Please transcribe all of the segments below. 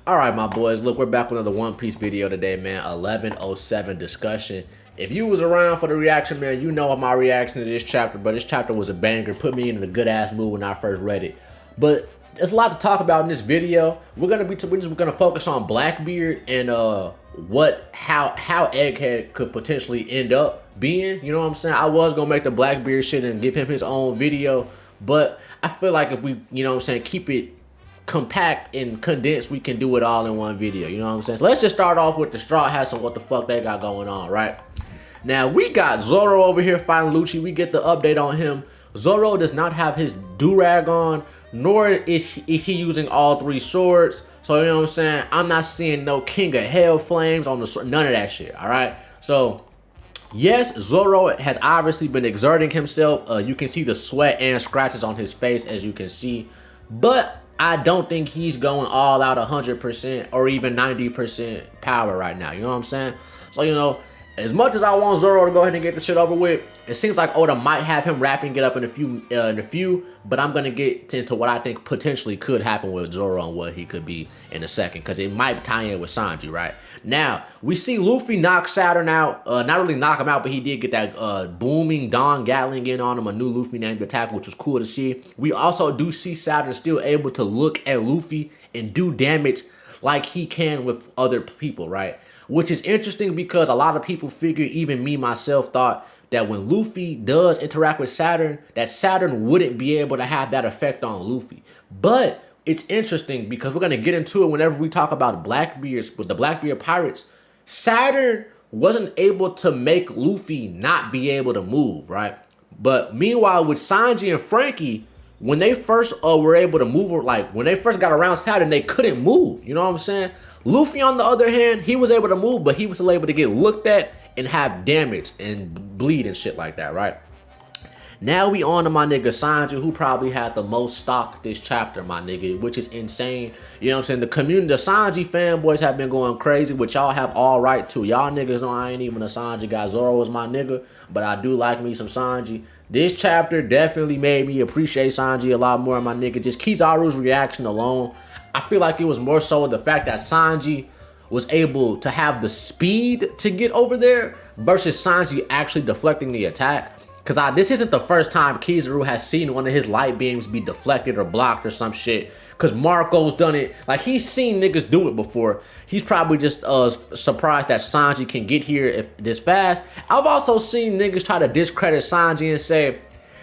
All right, my boys, look, we're back with another One Piece video today, man. 1107 discussion. If you was around for the reaction, man, you know my reaction to this chapter, but this chapter was a banger. Put me in a good-ass mood when I first read it. But there's a lot to talk about in this video. We're gonna focus on Blackbeard and how Egghead could potentially end up being. You know what I'm saying? I was gonna make the Blackbeard shit and give him his own video, but I feel like if we, you know what I'm saying, keep it compact and condensed, we can do it all in one video. You know what I'm saying? So let's just start off with the Straw Hats and what the fuck they got going on, right? Now we got Zoro over here fighting Lucci. We get the update on him. Zoro does not have his do-rag on, nor is he using all three swords. So you know what I'm saying? I'm not seeing no King of Hell flames on the sword, none of that shit. All right. So yes, Zoro has obviously been exerting himself. You can see the sweat and scratches on his face, as you can see, but I don't think he's going all out 100% or even 90% power right now. You know what I'm saying? So, you know, as much as I want Zoro to go ahead and get the shit over with, it seems like Oda might have him wrapping it up in a few, but I'm gonna get into what I think potentially could happen with Zoro and what he could be in a second, because it might tie in with Sanji, right? Now, we see Luffy knock Saturn out, not really knock him out, but he did get that booming Don Gatling in on him, a new Luffy named attack, which was cool to see. We also do see Saturn still able to look at Luffy and do damage like he can with other people, right? Which is interesting because a lot of people figure, even me myself, thought that when Luffy does interact with Saturn, that Saturn wouldn't be able to have that effect on Luffy. But it's interesting because we're going to get into it whenever we talk about Blackbeards, with the Blackbeard pirates. Saturn wasn't able to make Luffy not be able to move, right? But meanwhile, with Sanji and Frankie, when they first were able to move, like when they first got around Saturn, they couldn't move. You know what I'm saying? Luffy, on the other hand, he was able to move, but he was still able to get looked at and have damage and bleed and shit like that, right? Now we on to my nigga Sanji, who probably had the most stock this chapter, my nigga, which is insane. You know what I'm saying? The community, the Sanji fanboys have been going crazy, which y'all have all right to. Y'all niggas know I ain't even a Sanji guy. Zoro is my nigga, but I do like me some Sanji. This chapter definitely made me appreciate Sanji a lot more, my nigga. Just Kizaru's reaction alone, I feel like it was more so the fact that Sanji was able to have the speed to get over there versus Sanji actually deflecting the attack. Because this isn't the first time Kizaru has seen one of his light beams be deflected or blocked or some shit. Because Marco's done it. Like, he's seen niggas do it before. He's probably just surprised that Sanji can get here this fast. I've also seen niggas try to discredit Sanji and say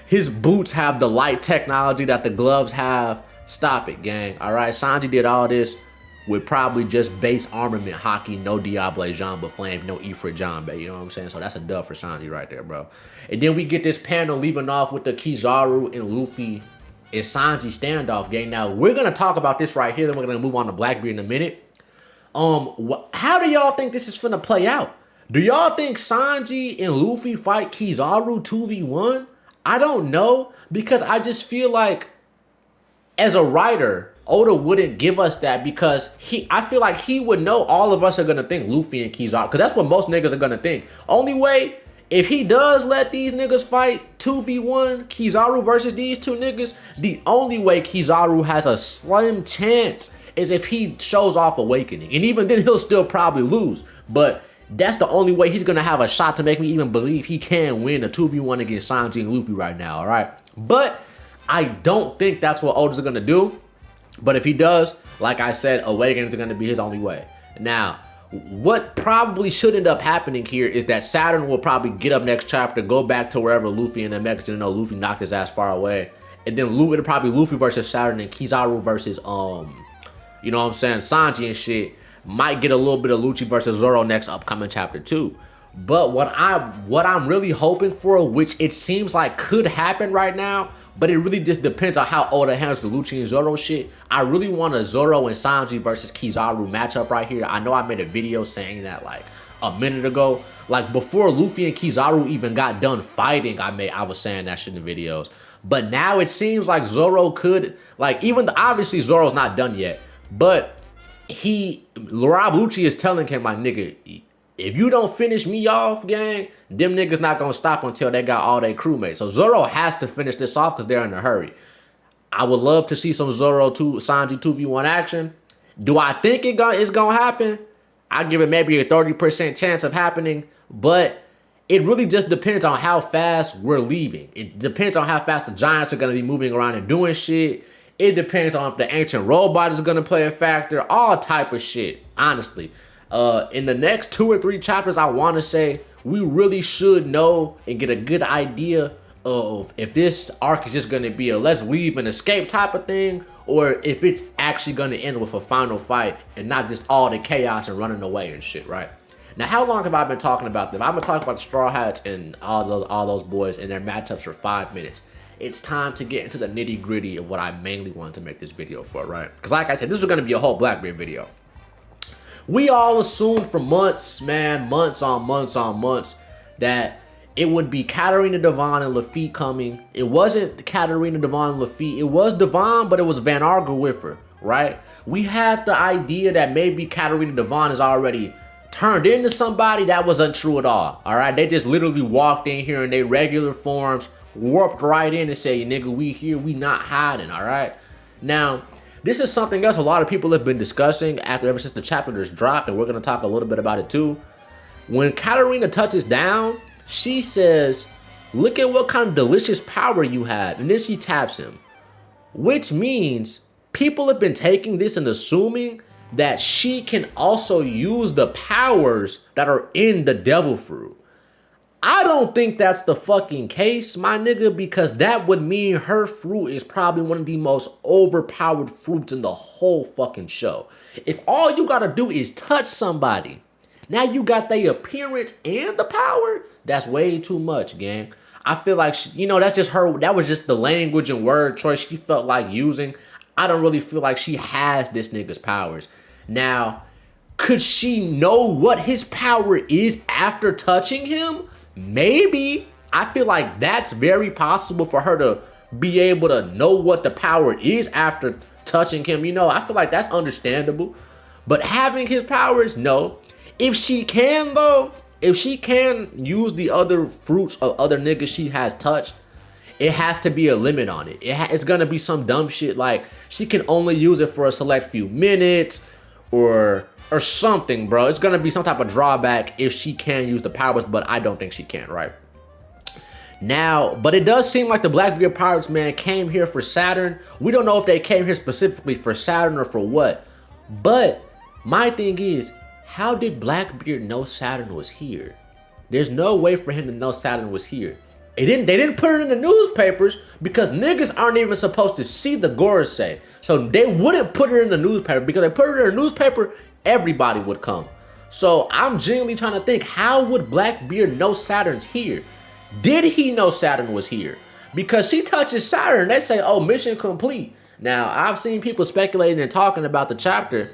his boots have the light technology that the gloves have. Stop it, gang. All right, Sanji did all this with probably just base armament hockey, no Diable Jamba Flame, no Ifrit Jambe. You know what I'm saying? So that's a dub for Sanji right there, bro. And then we get this panel leaving off with the Kizaru and Luffy and Sanji standoff, gang. Now, we're going to talk about this right here, then we're going to move on to Blackbeard in a minute. How do y'all think this is finna play out? Do y'all think Sanji and Luffy fight Kizaru 2v1? I don't know, because I just feel like, as a writer, Oda wouldn't give us that, because I feel like he would know all of us are gonna think Luffy and Kizaru, because that's what most niggas are gonna think. Only way, if he does let these niggas fight 2v1, Kizaru versus these two niggas, the only way Kizaru has a slim chance is if he shows off Awakening. And even then, he'll still probably lose. But that's the only way he's gonna have a shot to make me even believe he can win a 2v1 against Sanji and Luffy right now, all right? But I don't think that's what Oda's gonna do. But if he does, like I said, Awakening is going to be his only way. Now, what probably should end up happening here is that Saturn will probably get up next chapter, go back to wherever Luffy and MX, you know, Luffy knocked his ass far away. And then it'll probably Luffy versus Saturn and Kizaru versus, you know what I'm saying, Sanji and shit. Might get a little bit of Lucci versus Zoro next upcoming chapter 2. But what I'm really hoping for, which it seems like could happen right now, but it really just depends on how Oda handles the Lucci and Zoro shit. I really want a Zoro and Sanji versus Kizaru matchup right here. I know I made a video saying that like a minute ago. Like before Luffy and Kizaru even got done fighting, I was saying that shit in the videos. But now it seems like Zoro could, like, obviously Zoro's not done yet, but Rob Lucci is telling him, like, nigga, if you don't finish me off, gang, them niggas not gonna stop until they got all their crewmates. So Zoro has to finish this off because they're in a hurry. I would love to see some Sanji 2v1 action. Do I think it's gonna happen? I give it maybe a 30% chance of happening, but it really just depends on how fast we're leaving. It depends on how fast the Giants are gonna be moving around and doing shit. It depends on if the ancient robot is gonna play a factor, all type of shit, honestly. In the next 2 or 3 chapters, I wanna say, we really should know and get a good idea of if this arc is just going to be a let's leave and escape type of thing, or if it's actually going to end with a final fight and not just all the chaos and running away and shit, right? Now, how long have I been talking about them? I've been talking about the Straw Hats and all those boys and their matchups for 5 minutes. It's time to get into the nitty gritty of what I mainly wanted to make this video for, right? Because like I said, this was going to be a whole Blackbeard video. We all assumed for months, man, months on months, that it would be Katarina Devon and Lafitte coming. It wasn't Katarina Devon and Lafitte. It was Devon, but it was Van Arger with her, right? We had the idea that maybe Katarina Devon is already turned into somebody. That was untrue at all right? They just literally walked in here in their regular forms, warped right in and said, nigga, we here, we not hiding, all right? Now, this is something else a lot of people have been discussing ever since the chapter just dropped, and we're going to talk a little bit about it too. When Katarina touches down, she says, look at what kind of delicious power you have. And then she taps him, which means people have been taking this and assuming that she can also use the powers that are in the devil fruit. I don't think that's the fucking case, my nigga, because that would mean her fruit is probably one of the most overpowered fruits in the whole fucking show. If all you gotta do is touch somebody, now you got their appearance and the power, that's way too much, gang. I feel like, that's just her, that was just the language and word choice she felt like using. I don't really feel like she has this nigga's powers. Now, could she know what his power is after touching him? Maybe. I feel like that's very possible for her to be able to know what the power is after touching him. I feel like that's understandable. But having his powers, no. If she can, though, if she can use the other fruits of other niggas she has touched, it has to be a limit on it. It's gonna be some dumb shit like she can only use it for a select few minutes or something, bro. It's gonna be some type of drawback if she can use the powers, but I don't think she can, right? Now, but it does seem like the Blackbeard Pirates, man, came here for Saturn. We don't know if they came here specifically for Saturn or for what. But my thing is, how did Blackbeard know Saturn was here? There's no way for him to know Saturn was here. They didn't put it in the newspapers because niggas aren't even supposed to see the Gorosei. So they wouldn't put it in the newspaper, because they put it in the newspaper, everybody would come. So I'm genuinely trying to think, how would Blackbeard know Saturn's here? Did he know Saturn was here? Because she touches Saturn, they say, oh, mission complete. Now, I've seen people speculating and talking about the chapter.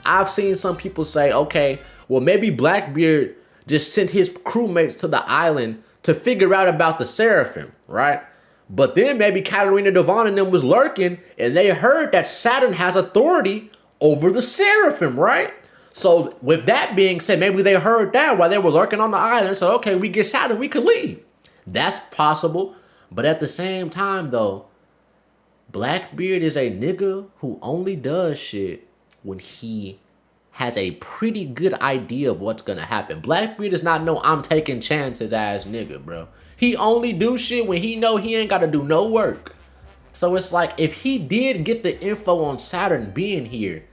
I've seen some people say, okay, well, maybe Blackbeard just sent his crewmates to the island to figure out about the Seraphim, right? But then maybe Katarina Devon and them was lurking, and they heard that Saturn has authority over the Seraphim, right? So with that being said, maybe they heard that while they were lurking on the island and said, okay, we get Saturn, we can leave. That's possible. But at the same time, though, Blackbeard is a nigga who only does shit when he has a pretty good idea of what's gonna happen. Blackbeard does not know I'm taking chances ass nigga, bro. He only do shit when he know he ain't gotta do no work. So it's like, if he did get the info on Saturn being here,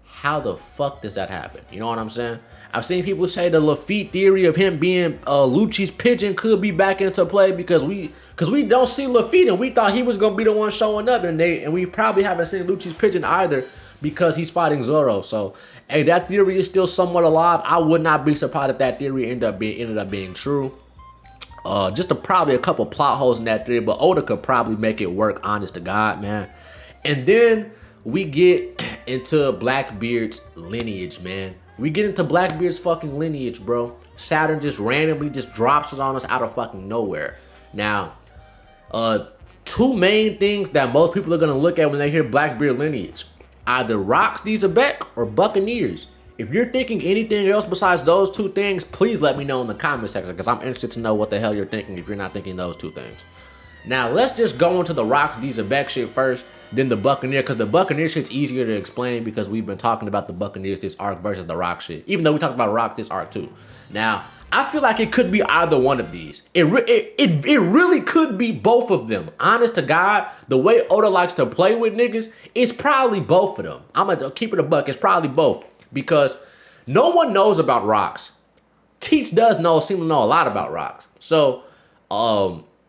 how the fuck does that happen? You know what I'm saying? I've seen people say the Lafitte theory of him being Lucci's pigeon could be back into play because we don't see Lafitte, and we thought he was gonna be the one showing up, and we probably haven't seen Lucci's pigeon either because he's fighting Zoro. So hey, that theory is still somewhat alive. I would not be surprised if that theory ended up being true. Probably a couple plot holes in that theory, but Oda could probably make it work, honest to God, man. And then we get into Blackbeard's lineage, man. We get into Blackbeard's fucking lineage, bro. Saturn just randomly just drops it on us out of fucking nowhere. Now, two main things that most people are gonna look at when they hear Blackbeard lineage: either Rocks Dizabek or Buccaneers. If you're thinking anything else besides those two things, please let me know in the comment section, because I'm interested to know what the hell you're thinking if you're not thinking those two things. Now, let's just go into the Rocks Dizabek shit first. than the Buccaneer, because the Buccaneer shit's easier to explain because we've been talking about the Buccaneers this arc versus the Rock shit. Even though we talked about Rock this arc too. Now, I feel like it could be either one of these. It really could be both of them. Honest to God, the way Oda likes to play with niggas, it's probably both of them. I'm gonna keep it a buck. It's probably both, because no one knows about Rocks. Teach does seem to know a lot about Rocks. So,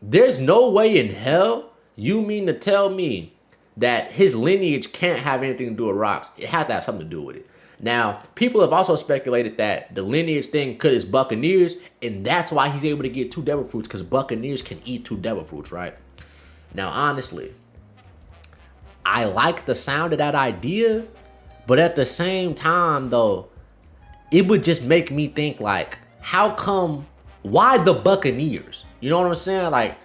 there's no way in hell you mean to tell me that his lineage can't have anything to do with Rocks. It has to have something to do with it. Now, people have also speculated that the lineage thing could is Buccaneers, and that's why he's able to get 2 devil fruits, because Buccaneers can eat 2 devil fruits, right? Now, honestly, I like the sound of that idea, but at the same time, though, it would just make me think, like, why the Buccaneers? You know what I'm saying? Like,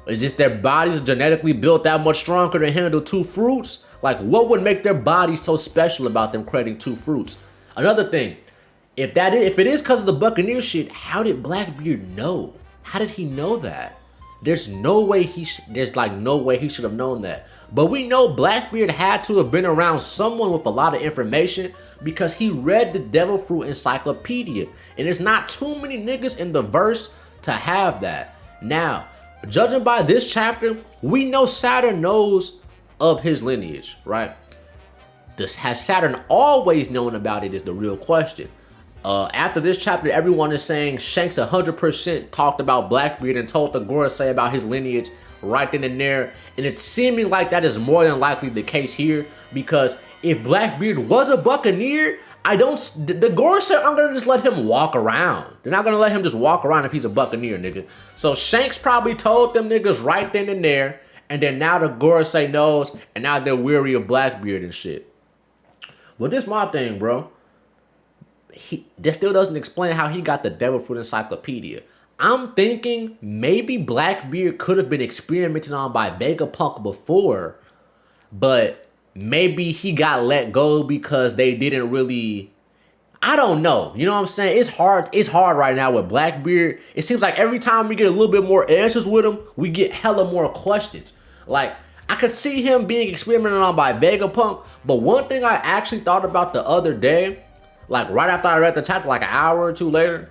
is just their bodies genetically built that much stronger to handle 2 fruits? Like, what would make their body so special about them creating 2 fruits? Another thing, if it is because of the Buccaneer shit, how did Blackbeard know? How did he know that? There's no way he should have known that. But we know Blackbeard had to have been around someone with a lot of information, because he read the Devil Fruit Encyclopedia, and there's not too many niggas in the verse to have that. Now, judging by this chapter, we know Saturn knows of his lineage, right? Has Saturn always known about it is the real question. After this chapter, everyone is saying Shanks 100% talked about Blackbeard and told the Gorosei about his lineage right then and there. And it's seeming like that is more than likely the case here, because if Blackbeard was a Buccaneer, the Gorosei aren't gonna just let him walk around. They're not gonna let him just walk around if he's a Buccaneer, nigga. So Shanks probably told them niggas right then and there, and then now the Gorosei knows, and now they're weary of Blackbeard and shit. But this my thing, bro. That still doesn't explain how he got the Devil Fruit Encyclopedia. I'm thinking maybe Blackbeard could have been experimented on by Vegapunk before, but maybe he got let go because they didn't really, I don't know. You know what I'm saying? It's hard right now with Blackbeard. It seems like every time we get a little bit more answers with him, we get hella more questions. Like, I could see him being experimented on by Vegapunk, but one thing I actually thought about the other day, like right after I read the chapter, like an hour or 2 later,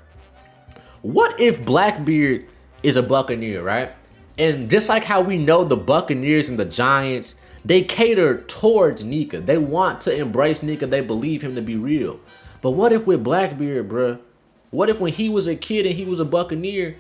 what if Blackbeard is a Buccaneer, right? And just like how we know the Buccaneers and the Giants, they cater towards Nika. They want to embrace Nika. They believe him to be real. But what if with Blackbeard, bruh? What if when he was a kid and he was a Buccaneer,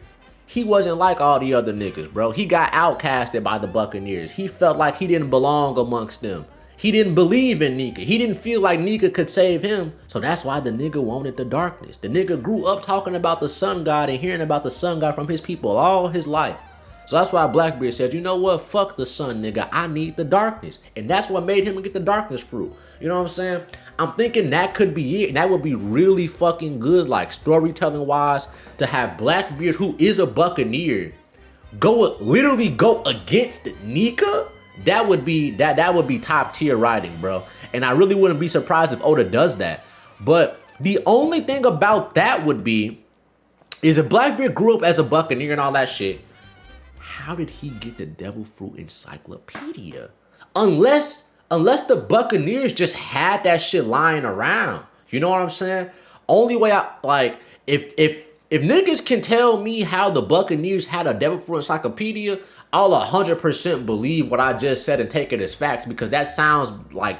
he wasn't like all the other niggas, bro? He got outcasted by the Buccaneers. He felt like he didn't belong amongst them. He didn't believe in Nika. He didn't feel like Nika could save him. So that's why the nigga wanted the darkness. The nigga grew up talking about the sun god and hearing about the sun god from his people all his life. So that's why Blackbeard said, you know what? Fuck the sun, nigga. I need the darkness. And that's what made him get the darkness fruit. You know what I'm saying? I'm thinking that could be it. And that would be really fucking good, like storytelling wise, to have Blackbeard, who is a Buccaneer, literally go against Nika. That would be top tier writing, bro. And I really wouldn't be surprised if Oda does that. But the only thing about that is if Blackbeard grew up as a Buccaneer and all that shit, how did he get the Devil Fruit Encyclopedia? Unless the Buccaneers just had that shit lying around. You know what I'm saying? Only way if niggas can tell me how the Buccaneers had a Devil Fruit Encyclopedia, I'll 100% believe what I just said and take it as facts, because that sounds like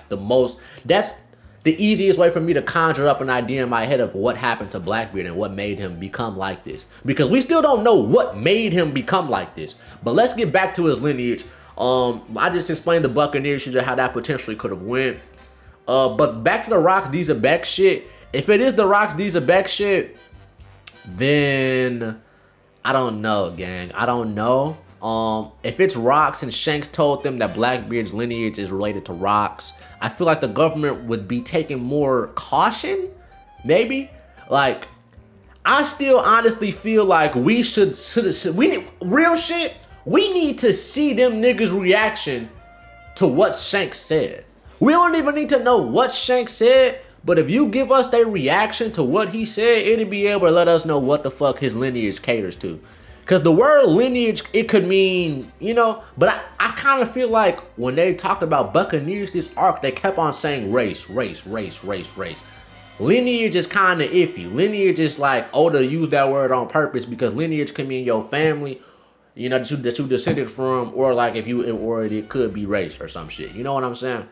that's the easiest way for me to conjure up an idea in my head of what happened to Blackbeard and what made him become like this. Because we still don't know what made him become like this. But let's get back to his lineage. I just explained the Buccaneer shit and how that potentially could have went. But back to the Rocks Diesabek shit. If it is the Rocks Diesabek shit, then I don't know, gang. I don't know. If it's Rocks and Shanks told them that Blackbeard's lineage is related to Rocks, I feel like the government would be taking more caution, maybe. Like, I still honestly feel like we need real shit. We need to see them niggas' reaction to what Shanks said. We don't even need to know what Shanks said, but if you give us their reaction to what he said, it'll be able to let us know what the fuck his lineage caters to. Because the word lineage, it could mean, you know, but I kind of feel like when they talked about Buccaneers this arc, they kept on saying race, race, race, race, race. Lineage is kind of iffy. Lineage is like, Oda used that word on purpose because lineage can mean your family, you know, that you descended from, or like if you, or it could be race or some shit. You know what I'm saying?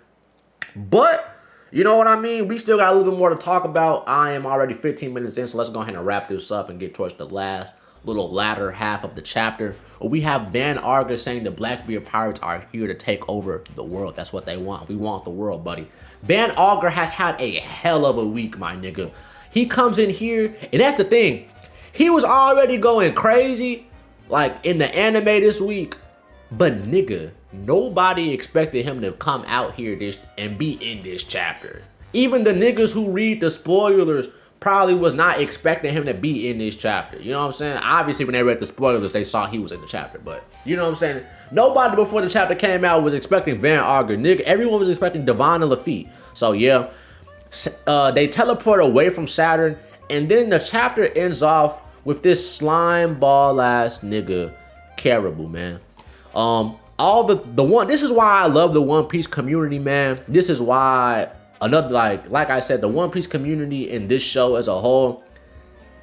But, you know what I mean? We still got a little bit more to talk about. I am already 15 minutes in, so let's go ahead and wrap this up and get towards the latter half of the chapter. We have Van Arga saying the Blackbeard pirates are here to take over the world. That's what they want. We want the world, buddy. Van Arga has had a hell of a week, my nigga. He comes in here, and that's the thing. He was already going crazy, like in the anime this week. But nigga, nobody expected him to come out here and be in this chapter. Even the niggas who read the spoilers probably was not expecting him to be in this chapter. You know what I'm saying? Obviously, when they read the spoilers, they saw he was in the chapter. But, you know what I'm saying? Nobody before the chapter came out was expecting Van Arga. Nigga, everyone was expecting Devon and Lafitte. So, yeah. They teleport away from Saturn. And then the chapter ends off with this slime ball ass nigga, Caribou, man. This is why I love the One Piece community, man. This is why... like I said, the One Piece community and this show as a whole,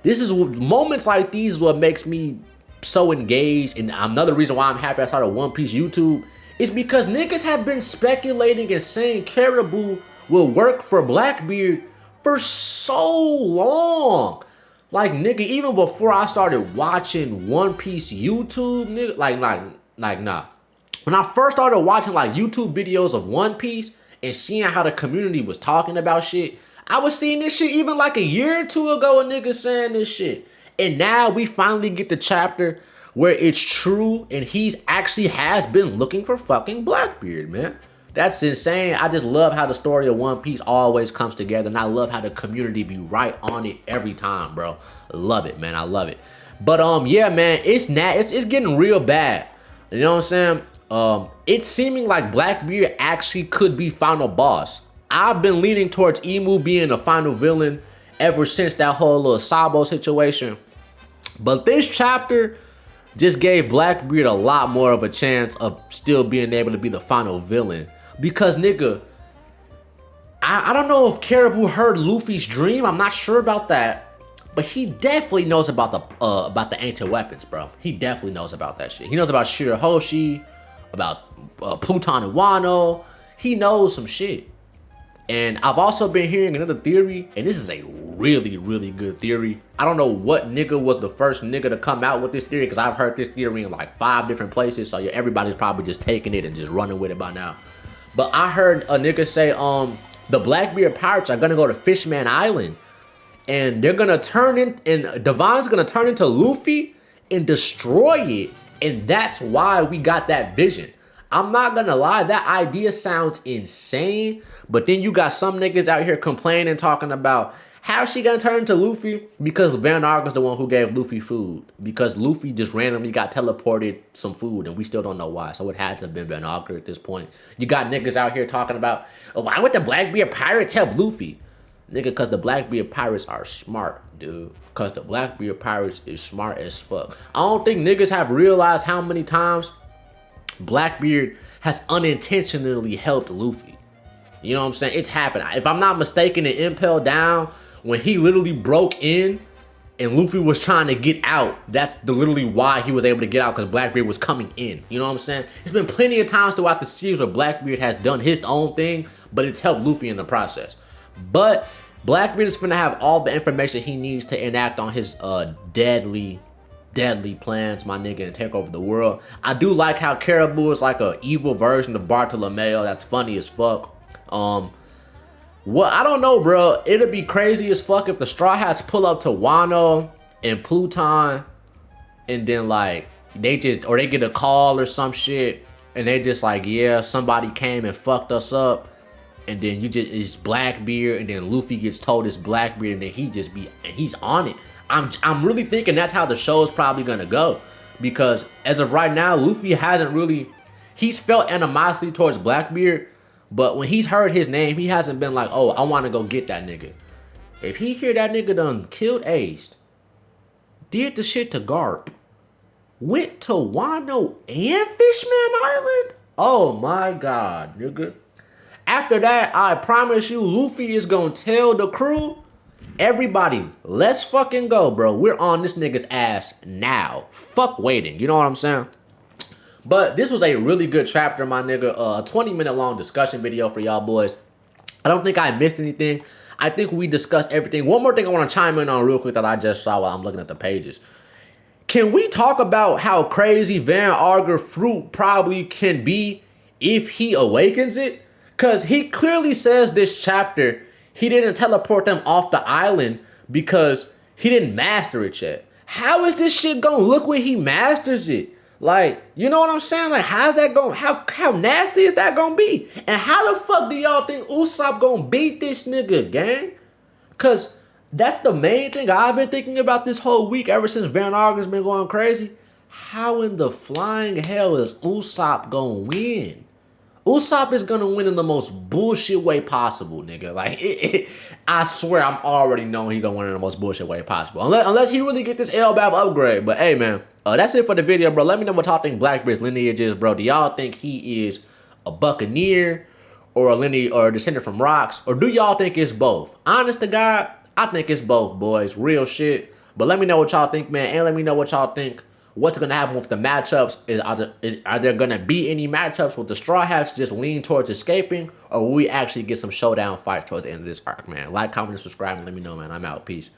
this is moments like these is what makes me so engaged. And another reason why I'm happy I started One Piece YouTube is because niggas have been speculating and saying Caribou will work for Blackbeard for so long. Like, nigga, even before I started watching One Piece YouTube, nigga, nah. When I first started watching like YouTube videos of One Piece and seeing how the community was talking about shit, I was seeing this shit even like a year or two ago, a nigga saying this shit. And now we finally get the chapter where it's true and he's actually has been looking for fucking Blackbeard, man. That's insane. I just love how the story of One Piece always comes together, and I love how the community be right on it every time, bro. Love it, man. I love it. But yeah, man, it's getting real bad. You know what I'm saying? It's seeming like Blackbeard actually could be final boss. I've been leaning towards Emu being the final villain ever since that whole little Sabo situation. But this chapter just gave Blackbeard a lot more of a chance of still being able to be the final villain. Because, nigga, I don't know if Caribou heard Luffy's dream. I'm not sure about that. But he definitely knows about the ancient weapons, bro. He definitely knows about that shit. He knows about Shirahoshi, about Pluton and Wano. He knows some shit. And I've also been hearing another theory, and this is a really, really good theory. I don't know what nigga was the first nigga to come out with this theory, because I've heard this theory in like 5 different places, so yeah, everybody's probably just taking it and just running with it by now. But I heard a nigga say the Blackbeard pirates are gonna go to Fishman Island, and they're gonna turn in, and Devon's gonna turn into Luffy and destroy it, and that's why we got that vision. I'm not gonna lie, that idea sounds insane, but then you got some niggas out here complaining, talking about how's she gonna turn into Luffy? Because Van Arga's the one who gave Luffy food. Because Luffy just randomly got teleported some food, and we still don't know why. So it had to have been Van Arga at this point. You got niggas out here talking about, oh, why would the Blackbeard pirates help Luffy? Nigga, because the Blackbeard pirates are smart, dude. Because the Blackbeard pirates is smart as fuck. I don't think niggas have realized how many times Blackbeard has unintentionally helped Luffy. You know what I'm saying? It's happened. If I'm not mistaken, in Impel Down, when he literally broke in and Luffy was trying to get out, that's literally why he was able to get out, because Blackbeard was coming in. You know what I'm saying? There's been plenty of times throughout the series where Blackbeard has done his own thing, but it's helped Luffy in the process. But Blackbeard is gonna have all the information he needs to enact on his deadly plans, my nigga, and take over the world. I do like how Caribou is like a evil version of Bartolomeo. That's funny as fuck. Well, I don't know, bro. It'd be crazy as fuck if the Straw Hats pull up to Wano and Pluton, and then like they get a call or some shit, and they just like, yeah, somebody came and fucked us up, and then it's Blackbeard, and then Luffy gets told it's Blackbeard, and then he's on it. I'm really thinking that's how the show is probably gonna go, because as of right now, Luffy he's felt animosity towards Blackbeard, but when he's heard his name, he hasn't been like, oh, I want to go get that nigga. If he hear that nigga done killed Ace, did the shit to Garp, went to Wano and Fishman Island? Oh my God, nigga. After that, I promise you, Luffy is gonna tell the crew, everybody, let's fucking go, bro. We're on this nigga's ass now. Fuck waiting. You know what I'm saying? But this was a really good chapter, my nigga. A 20-minute long discussion video for y'all boys. I don't think I missed anything. I think we discussed everything. One more thing I want to chime in on real quick that I just saw while I'm looking at the pages. Can we talk about how crazy Van Arger fruit probably can be if he awakens it? Because he clearly says this chapter, he didn't teleport them off the island because he didn't master it yet. How is this shit gonna look when he masters it? Like, you know what I'm saying? Like, how's that going? How nasty is that gonna be? And how the fuck do y'all think Usopp gonna beat this nigga, gang? Cause that's the main thing I've been thinking about this whole week ever since Van Arger's been going crazy. How in the flying hell is Usopp gonna win? Usopp is gonna win in the most bullshit way possible, nigga. Like, I swear I'm already knowing he gonna win in the most bullshit way possible. Unless he really get this Elbaf upgrade. But hey, man, that's it for the video, bro. Let me know what y'all think Blackbeard's lineage is, bro. Do y'all think he is a buccaneer or a lineage or a descendant from rocks? Or do y'all think it's both? Honest to God, I think it's both, boys. Real shit. But let me know what y'all think, man. And let me know what y'all think. What's going to happen with the matchups? Are there going to be any matchups with the Straw Hats just lean towards escaping? Or will we actually get some showdown fights towards the end of this arc, man? Like, comment, and subscribe, and let me know, man. I'm out. Peace.